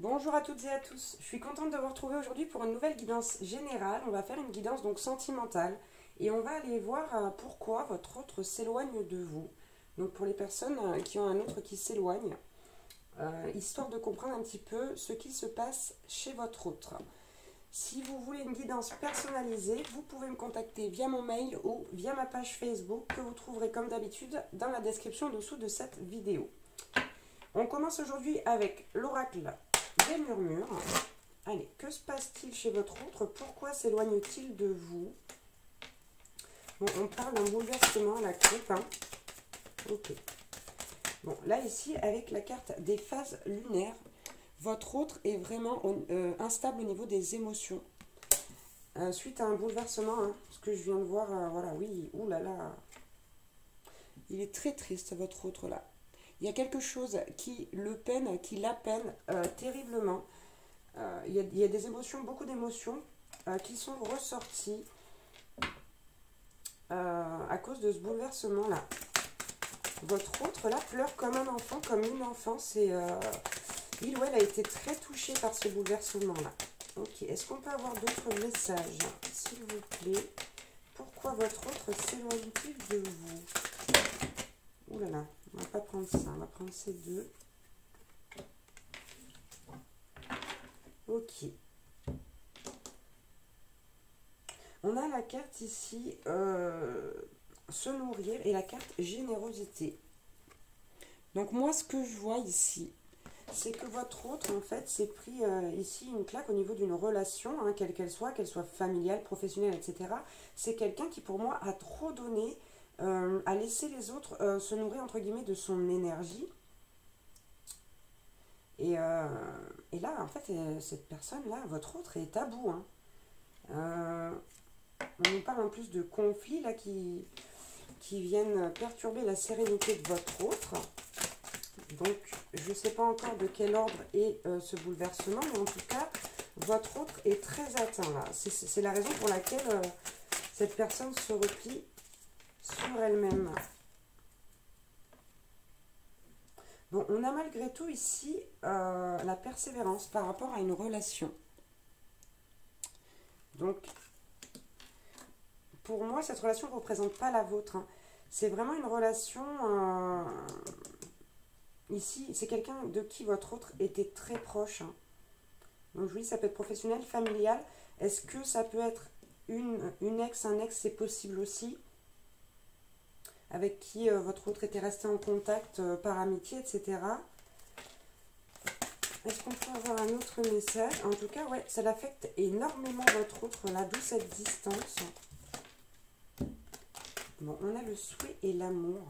Bonjour à toutes et à tous, je suis contente de vous retrouver aujourd'hui pour une nouvelle guidance générale. On va faire une guidance donc sentimentale et on va aller voir pourquoi votre autre s'éloigne de vous. Donc pour les personnes qui ont un autre qui s'éloigne, histoire de comprendre un petit peu ce qui se passe chez votre autre. Si vous voulez une guidance personnalisée, vous pouvez me contacter via mon mail ou via ma page Facebook que vous trouverez comme d'habitude dans la description dessous de cette vidéo. On commence aujourd'hui avec l'oracle des murmures. Allez, que se passe-t-il chez votre autre? Pourquoi s'éloigne-t-il de vous? Bon, on parle d'un bouleversement à la coupe. Ok. Bon, là ici, avec la carte des phases lunaires, votre autre est vraiment instable au niveau des émotions. Suite à un bouleversement, ce que je viens de voir, voilà, oui, oulala. Il est très triste, votre autre là. Il y a quelque chose qui le peine, qui la peine terriblement. Il y a des émotions, beaucoup d'émotions qui sont ressorties à cause de ce bouleversement-là. Votre autre là pleure comme un enfant, comme une enfant. Il ou elle a été très touché par ce bouleversement-là. Ok, est-ce qu'on peut avoir d'autres messages, s'il vous plaît? Pourquoi votre autre s'éloigne-t-il de vous? Ouh là là, on va pas prendre ça, on va prendre ces deux. Ok. On a la carte ici, se nourrir, et la carte générosité. Donc moi, ce que je vois ici, c'est que votre autre, en fait, s'est pris ici une claque au niveau d'une relation, quelle qu'elle soit familiale, professionnelle, etc. C'est quelqu'un qui, pour moi, a trop donné, a laissé les autres se nourrir, entre guillemets, de son énergie. Et là, en fait, cette personne-là, votre autre, est à bout. On nous parle en plus de conflits là, qui viennent perturber la sérénité de votre autre. Donc, je ne sais pas encore de quel ordre est ce bouleversement, mais en tout cas, votre autre est très atteint là. C'est la raison pour laquelle cette personne se replie sur elle-même. Bon, on a malgré tout ici la persévérance par rapport à une relation. Donc, pour moi, cette relation ne représente pas la vôtre. C'est vraiment une relation... ici, c'est quelqu'un de qui votre autre était très proche. Donc, je vous dis, ça peut être professionnel, familial. Est-ce que ça peut être une ex, un ex, c'est possible aussi, avec qui votre autre était resté en contact par amitié, etc. Est-ce qu'on peut avoir un autre message? En tout cas, ouais, ça l'affecte énormément votre autre, là, d'où cette distance. Bon, on a le souhait et l'amour.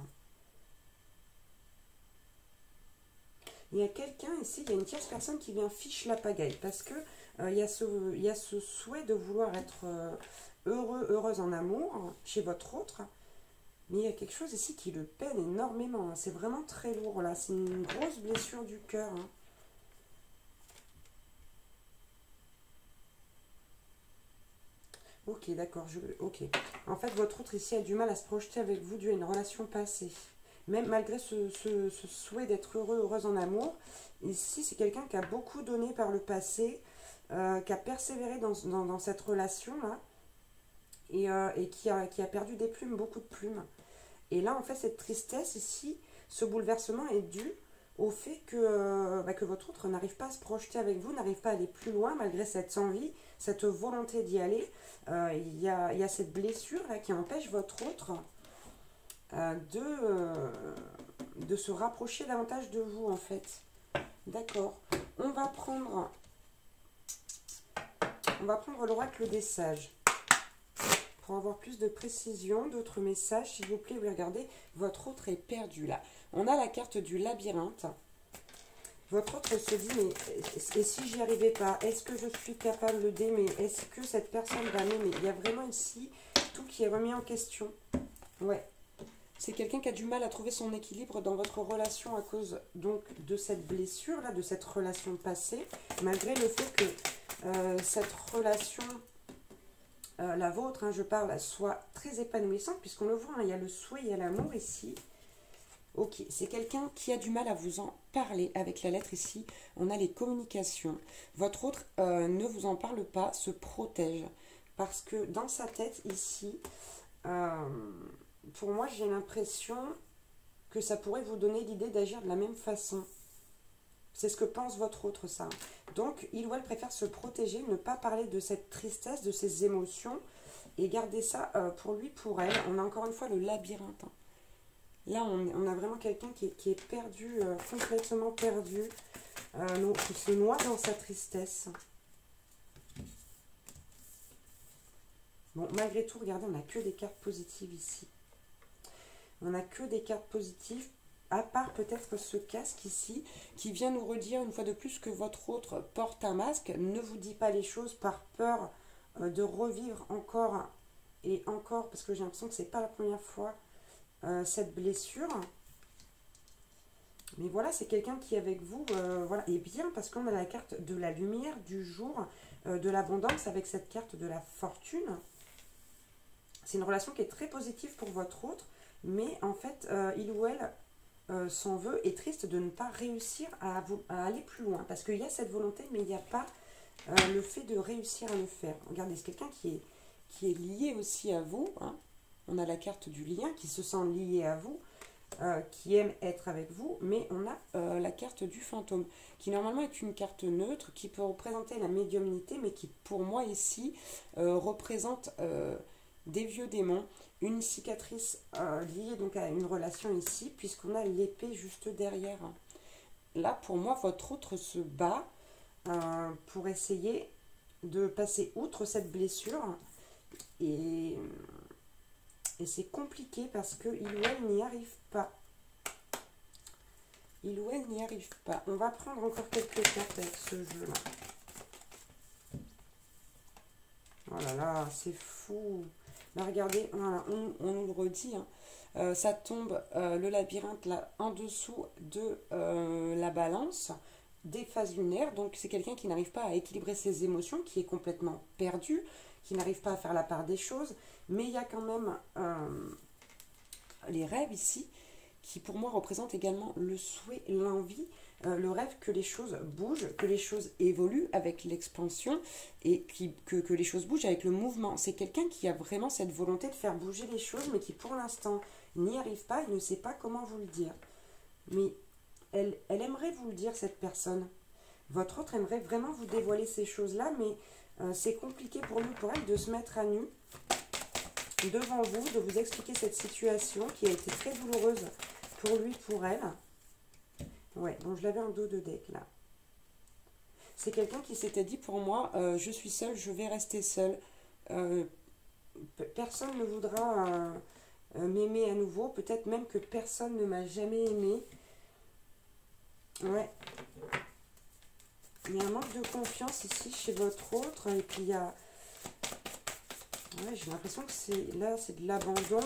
Il y a quelqu'un ici, il y a une tierce personne qui vient fiche la pagaille, parce que il y a ce souhait de vouloir être heureux, heureuse en amour chez votre autre. Mais il y a quelque chose ici qui le peine énormément. C'est vraiment très lourd là. C'est une grosse blessure du cœur. Ok, d'accord. Ok. En fait, votre autre ici a du mal à se projeter avec vous dû à une relation passée. Même malgré ce souhait d'être heureux, heureuse en amour, ici, c'est quelqu'un qui a beaucoup donné par le passé, qui a persévéré dans cette relation-là, et qui a perdu des plumes, beaucoup de plumes. Et là, en fait, cette tristesse ici, ce bouleversement est dû au fait que votre autre n'arrive pas à se projeter avec vous, n'arrive pas à aller plus loin malgré cette envie, cette volonté d'y aller. Il y a cette blessure là qui empêche votre autre de se rapprocher davantage de vous, en fait. D'accord. On va prendre l'oracle des sages. Pour avoir plus de précision, d'autres messages, s'il vous plaît, vous regardez, votre autre est perdu là. On a la carte du labyrinthe. Votre autre se dit, mais et si j'y arrivais pas, est-ce que je suis capable d'aimer? Est-ce que cette personne va m'aimer? Il y a vraiment ici tout qui est remis en question. Ouais. C'est quelqu'un qui a du mal à trouver son équilibre dans votre relation à cause donc de cette blessure là, de cette relation passée, malgré le fait que cette relation... la vôtre, je parle, soit très épanouissante, puisqu'on le voit, il y a le souhait, il y a l'amour ici. Ok, c'est quelqu'un qui a du mal à vous en parler. Avec la lettre ici, on a les communications. Votre autre ne vous en parle pas, se protège. Parce que dans sa tête ici, euh, pour moi j'ai l'impression que ça pourrait vous donner l'idée d'agir de la même façon. C'est ce que pense votre autre, ça. Donc, il ou elle préfère se protéger, ne pas parler de cette tristesse, de ses émotions, et garder ça pour lui, pour elle. On a encore une fois le labyrinthe. Hein. Là, on a vraiment quelqu'un qui est perdu, complètement perdu, qui se noie dans sa tristesse. Bon, malgré tout, regardez, on n'a que des cartes positives ici. On n'a que des cartes positives, à part peut-être ce casque ici, qui vient nous redire une fois de plus que votre autre porte un masque, ne vous dit pas les choses par peur de revivre encore et encore, parce que j'ai l'impression que c'est pas la première fois, cette blessure. Mais voilà, c'est quelqu'un qui est avec vous, voilà, et bien, parce qu'on a la carte de la lumière, du jour, de l'abondance, avec cette carte de la fortune. C'est une relation qui est très positive pour votre autre, mais en fait, il ou elle s'en veut, est triste de ne pas réussir à aller plus loin. Parce qu'il y a cette volonté, mais il n'y a pas le fait de réussir à le faire. Regardez, c'est quelqu'un qui est lié aussi à vous. Hein. On a la carte du lien, qui se sent lié à vous, qui aime être avec vous. Mais on a la carte du fantôme, qui normalement est une carte neutre, qui peut représenter la médiumnité, mais qui pour moi ici représente des vieux démons. Une cicatrice liée donc à une relation ici, puisqu'on a l'épée juste derrière. Là, pour moi, votre autre se bat pour essayer de passer outre cette blessure. Et c'est compliqué parce qu'il ou elle n'y arrive pas. Il ou elle n'y arrive pas. On va prendre encore quelques cartes avec ce jeu-là. Oh là là, c'est fou. Là, regardez, voilà, on nous le redit. Hein. Ça tombe le labyrinthe là en dessous de la balance des phases lunaires. Donc, c'est quelqu'un qui n'arrive pas à équilibrer ses émotions, qui est complètement perdu, qui n'arrive pas à faire la part des choses. Mais il y a quand même les rêves ici, qui pour moi représentent également le souhait, l'envie, le rêve que les choses bougent, que les choses évoluent avec l'expansion et que les choses bougent avec le mouvement. C'est quelqu'un qui a vraiment cette volonté de faire bouger les choses, mais qui pour l'instant n'y arrive pas et ne sait pas comment vous le dire. Mais elle aimerait vous le dire, cette personne. Votre autre aimerait vraiment vous dévoiler ces choses-là, mais c'est compliqué pour lui, pour elle, de se mettre à nu devant vous, de vous expliquer cette situation qui a été très douloureuse pour lui, pour elle. Ouais, donc je l'avais en dos de deck là. C'est quelqu'un qui s'était dit pour moi, je suis seule, je vais rester seule. Personne ne voudra m'aimer à nouveau. Peut-être même que personne ne m'a jamais aimé. Ouais. Il y a un manque de confiance ici chez votre autre. Et puis il y a... Ouais, j'ai l'impression que c'est là, c'est de l'abandon.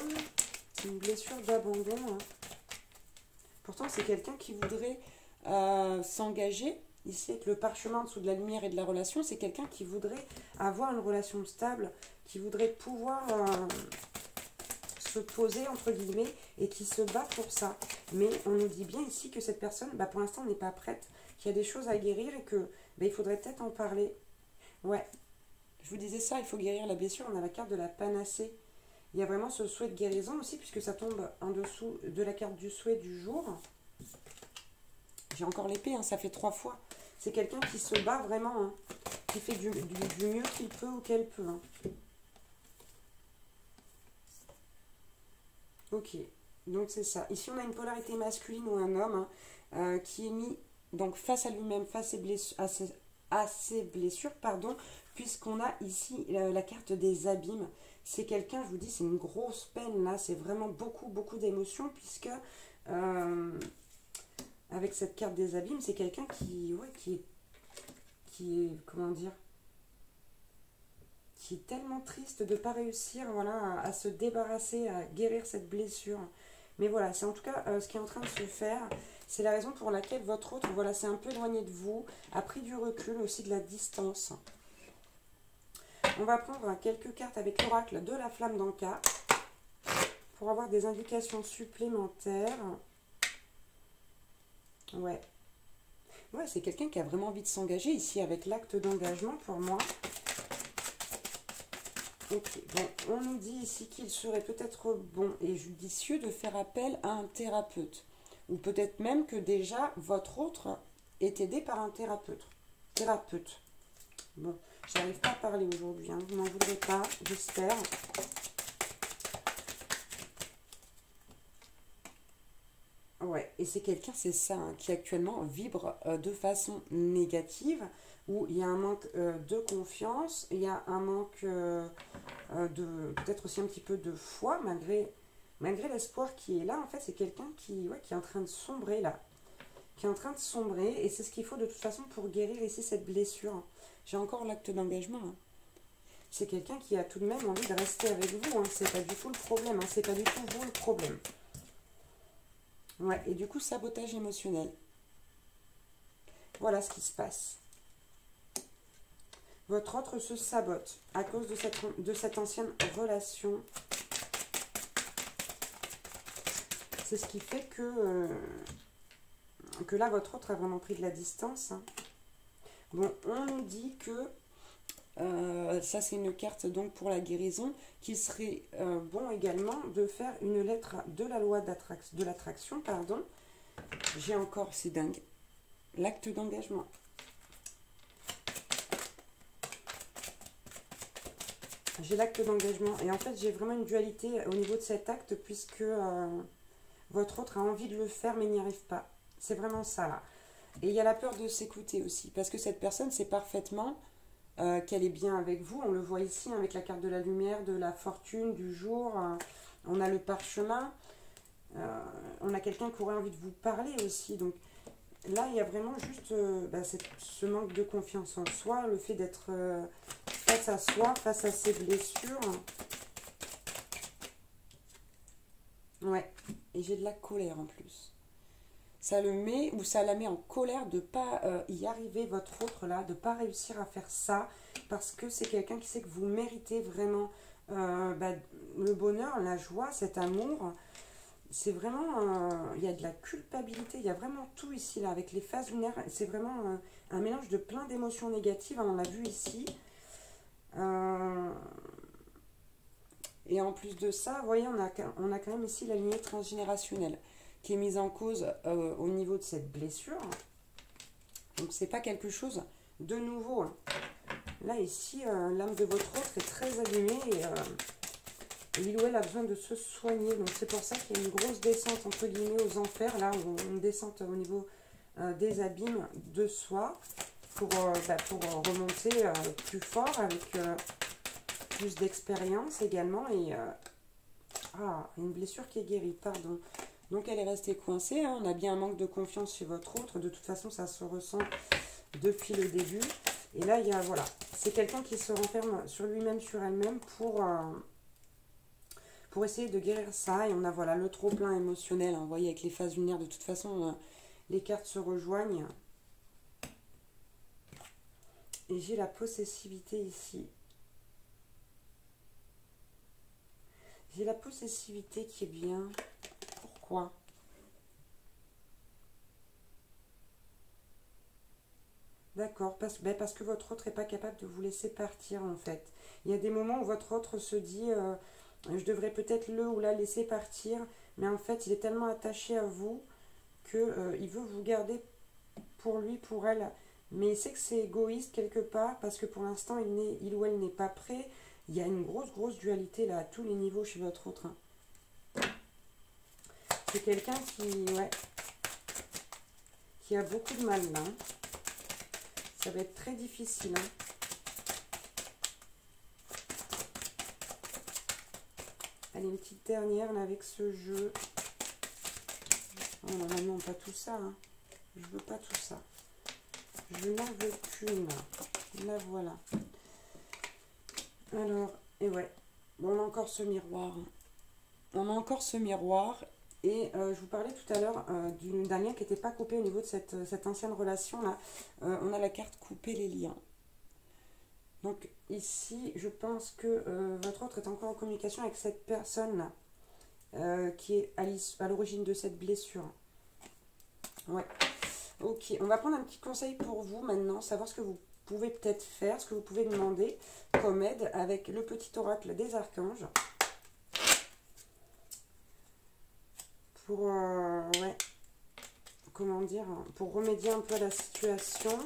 C'est une blessure d'abandon. Hein. Pourtant, c'est quelqu'un qui voudrait s'engager. Ici, avec le parchemin en dessous de la lumière et de la relation, c'est quelqu'un qui voudrait avoir une relation stable, qui voudrait pouvoir se poser, entre guillemets, et qui se bat pour ça. Mais on nous dit bien ici que cette personne, bah, pour l'instant, n'est pas prête, qu'il y a des choses à guérir et que bah, il faudrait peut-être en parler. Ouais, je vous disais ça, il faut guérir la blessure. On a la carte de la panacée. Il y a vraiment ce souhait de guérison aussi, puisque ça tombe en dessous de la carte du souhait du jour. J'ai encore l'épée, hein, ça fait 3 fois. C'est quelqu'un qui se bat vraiment, hein, qui fait du mieux qu'il peut ou qu'elle peut. Hein. Ok, donc c'est ça. Ici, on a une polarité masculine ou un homme qui est mis donc, face à lui-même, face à ses blessures, pardon, puisqu'on a ici la carte des abîmes. C'est quelqu'un, je vous dis, c'est une grosse peine là, c'est vraiment beaucoup, beaucoup d'émotions, puisque avec cette carte des abîmes, c'est quelqu'un qui est, comment dire, qui est tellement triste de ne pas réussir voilà, à se débarrasser, à guérir cette blessure. Mais voilà, c'est en tout cas ce qui est en train de se faire. C'est la raison pour laquelle votre autre, voilà, s'est un peu éloigné de vous, a pris du recul, aussi de la distance. On va prendre quelques cartes avec l'oracle de la flamme d'Anka pour avoir des indications supplémentaires. Ouais. Ouais, c'est quelqu'un qui a vraiment envie de s'engager ici avec l'acte d'engagement pour moi. Ok, bon, on nous dit ici qu'il serait peut-être bon et judicieux de faire appel à un thérapeute. Ou peut-être même que déjà votre autre est aidé par un thérapeute. Thérapeute. Bon, j'arrive pas à parler aujourd'hui, hein, vous n'en voudrez pas, j'espère. Ouais, et c'est quelqu'un, c'est ça, hein, qui actuellement vibre de façon négative, où il y a un manque de confiance, il y a un manque de peut-être aussi un petit peu de foi, malgré l'espoir qui est là. En fait, c'est quelqu'un qui, ouais, qui est en train de sombrer là, qui est en train de sombrer, et c'est ce qu'il faut de toute façon pour guérir ici cette blessure. J'ai encore l'acte d'engagement. Hein. C'est quelqu'un qui a tout de même envie de rester avec vous, hein. C'est pas du tout le problème, hein. C'est pas du tout vous le problème. Ouais, et du coup, sabotage émotionnel. Voilà ce qui se passe. Votre autre se sabote à cause de cette ancienne relation. C'est ce qui fait que là, votre autre a vraiment pris de la distance. Hein. Bon, on nous dit que, ça c'est une carte donc pour la guérison, qu'il serait bon également de faire une lettre de la loi de l'attraction, pardon. J'ai encore, c'est dingue, l'acte d'engagement. J'ai l'acte d'engagement et en fait j'ai vraiment une dualité au niveau de cet acte puisque votre autre a envie de le faire mais n'y arrive pas. C'est vraiment ça là. Et il y a la peur de s'écouter aussi parce que cette personne sait parfaitement qu'elle est bien avec vous. On le voit ici avec la carte de la lumière, de la fortune, du jour. On a le parchemin. On a quelqu'un qui aurait envie de vous parler aussi. Donc là, il y a vraiment juste ce manque de confiance en soi, le fait d'être face à soi, face à ses blessures. Ouais, et j'ai de la colère en plus. Ça le met, ou ça la met en colère de ne pas y arriver, votre autre là, de ne pas réussir à faire ça, parce que c'est quelqu'un qui sait que vous méritez vraiment le bonheur, la joie, cet amour. C'est vraiment, il y a de la culpabilité, il y a vraiment tout ici là, avec les phases lunaires. C'est vraiment un mélange de plein d'émotions négatives, hein, on l'a vu ici. Et en plus de ça, vous voyez, on a quand même ici la lignée transgénérationnelle qui est mise en cause au niveau de cette blessure. Donc c'est pas quelque chose de nouveau. Hein. Là ici, l'âme de votre autre est très abîmée et il ou elle a besoin de se soigner. Donc c'est pour ça qu'il y a une grosse descente entre guillemets aux enfers, là, une descente au niveau des abîmes de soi pour remonter plus fort avec plus d'expérience également et une blessure qui est guérie, pardon. Donc elle est restée coincée, hein. On a bien un manque de confiance chez votre autre, de toute façon ça se ressent depuis le début. Et là, il y a, voilà, c'est quelqu'un qui se renferme sur lui-même, sur elle-même pour essayer de guérir ça. Et on a, voilà, le trop-plein émotionnel, hein. Vous voyez, avec les phases lunaires, de toute façon, les cartes se rejoignent. Et j'ai la possessivité ici. J'ai la possessivité qui est bien. Pourquoi ? D'accord, parce que votre autre n'est pas capable de vous laisser partir en fait. Il y a des moments où votre autre se dit je devrais peut-être le ou la laisser partir, mais en fait il est tellement attaché à vous qu'il veut vous garder pour lui, pour elle. Mais il sait que c'est égoïste quelque part parce que pour l'instant il ou elle n'est pas prêt. Il y a une grosse dualité là à tous les niveaux chez votre autre. Hein. C'est quelqu'un qui a beaucoup de mal là. Hein. Ça va être très difficile. Hein. Allez, une petite dernière là avec ce jeu. Oh là là, non, pas tout ça. Hein. Je veux pas tout ça. Je n'en veux qu'une. La voilà. Alors, et ouais. Bon, on a encore ce miroir. On a encore ce miroir. Et je vous parlais tout à l'heure d'un lien qui n'était pas coupé au niveau de cette ancienne relation-là. On a la carte couper les liens. Donc ici, je pense que votre autre est encore en communication avec cette personne-là qui est à l'origine de cette blessure. Ouais. Ok, on va prendre un petit conseil pour vous maintenant, savoir ce que vous pouvez peut-être faire, ce que vous pouvez demander comme aide avec le petit oracle des archanges. Pour, ouais, comment dire, pour remédier un peu à la situation.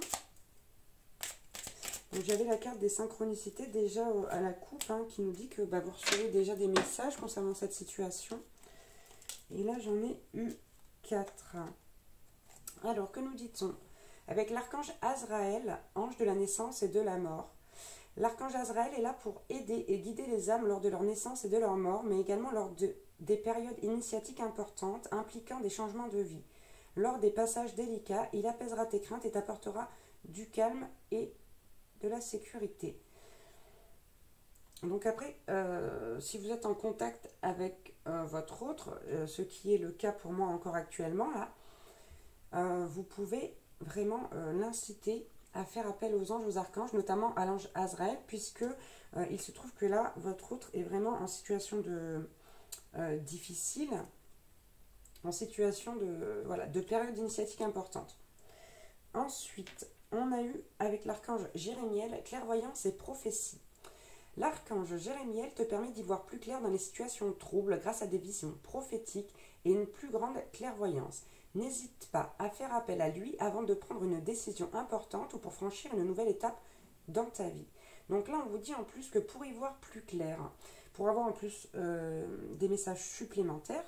Donc j'avais la carte des synchronicités déjà à la coupe, hein, qui nous dit que bah, vous recevez déjà des messages concernant cette situation. Et là j'en ai eu 4. Alors que nous dit-on? Avec l'archange Azraël, ange de la naissance et de la mort. L'archange Azraël est là pour aider et guider les âmes lors de leur naissance et de leur mort, mais également lors des périodes initiatiques importantes impliquant des changements de vie. Lors des passages délicats, il apaisera tes craintes et t'apportera du calme et de la sécurité. Donc après, si vous êtes en contact avec votre autre, ce qui est le cas pour moi encore actuellement, là, vous pouvez vraiment l'inciter à faire appel aux anges, aux archanges, notamment à l'ange Azraël, puisque il se trouve que là, votre autre est vraiment en situation de difficile, en situation de, voilà, de période initiatique importante. Ensuite, on a eu avec l'archange Jérémiel, clairvoyance et prophétie. L'archange Jérémiel te permet d'y voir plus clair dans les situations troubles grâce à des visions prophétiques et une plus grande clairvoyance. N'hésite pas à faire appel à lui avant de prendre une décision importante ou pour franchir une nouvelle étape dans ta vie. Donc là, on vous dit en plus que pour y voir plus clair, pour avoir en plus des messages supplémentaires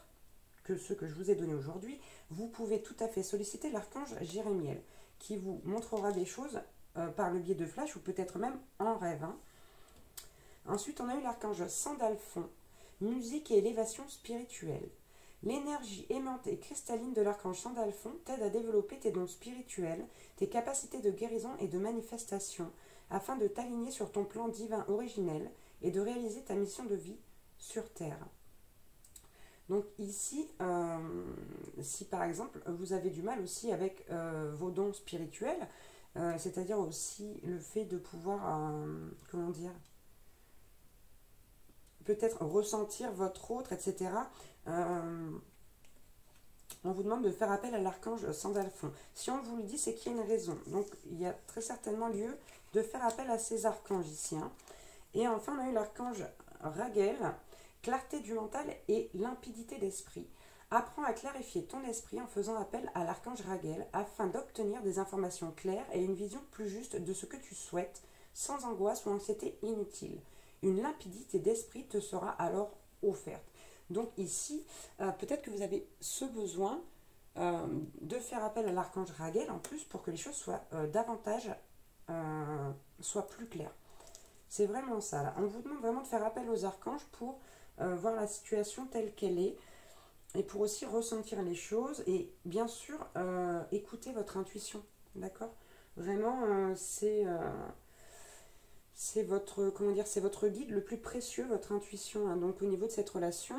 que ceux que je vous ai donnés aujourd'hui, vous pouvez tout à fait solliciter l'archange Jérémiel qui vous montrera des choses par le biais de flash ou peut-être même en rêve. Hein. Ensuite, on a eu l'archange Sandalphon, musique et élévation spirituelle. L'énergie aimante et cristalline de l'archange Sandalphon t'aide à développer tes dons spirituels, tes capacités de guérison et de manifestation, afin de t'aligner sur ton plan divin originel et de réaliser ta mission de vie sur Terre. Donc ici, si par exemple vous avez du mal aussi avec vos dons spirituels, c'est-à-dire aussi le fait de pouvoir, comment dire, peut-être ressentir votre autre, etc., on vous demande de faire appel à l'archange Sandalphon. Si on vous le dit, c'est qu'il y a une raison. Donc il y a très certainement lieu de faire appel à ces archanges ici. Hein. Et enfin, on a eu l'archange Raguel, clarté du mental et limpidité d'esprit. Apprends à clarifier ton esprit en faisant appel à l'archange Raguel afin d'obtenir des informations claires et une vision plus juste de ce que tu souhaites, sans angoisse ou anxiété inutile. Une limpidité d'esprit te sera alors offerte. Donc ici, peut-être que vous avez ce besoin de faire appel à l'archange Raguel en plus pour que les choses soient davantage, soient plus claires. C'est vraiment ça. Là. On vous demande vraiment de faire appel aux archanges pour voir la situation telle qu'elle est et pour aussi ressentir les choses et bien sûr écouter votre intuition. D'accord? Vraiment, c'est votre, comment dire, c'est votre guide le plus précieux, votre intuition. Hein. Donc au niveau de cette relation,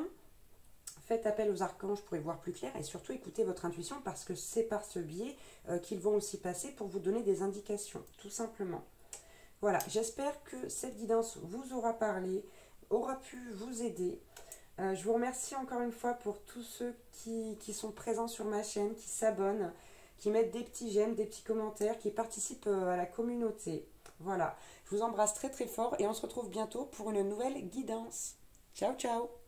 faites appel aux archanges pour y voir plus clair et surtout écoutez votre intuition parce que c'est par ce biais qu'ils vont aussi passer pour vous donner des indications, tout simplement. Voilà, j'espère que cette guidance vous aura parlé, aura pu vous aider. Je vous remercie encore une fois pour tous ceux qui sont présents sur ma chaîne, qui s'abonnent, qui mettent des petits j'aime, des petits commentaires, qui participent à la communauté. Voilà, je vous embrasse très très fort et on se retrouve bientôt pour une nouvelle guidance. Ciao ciao!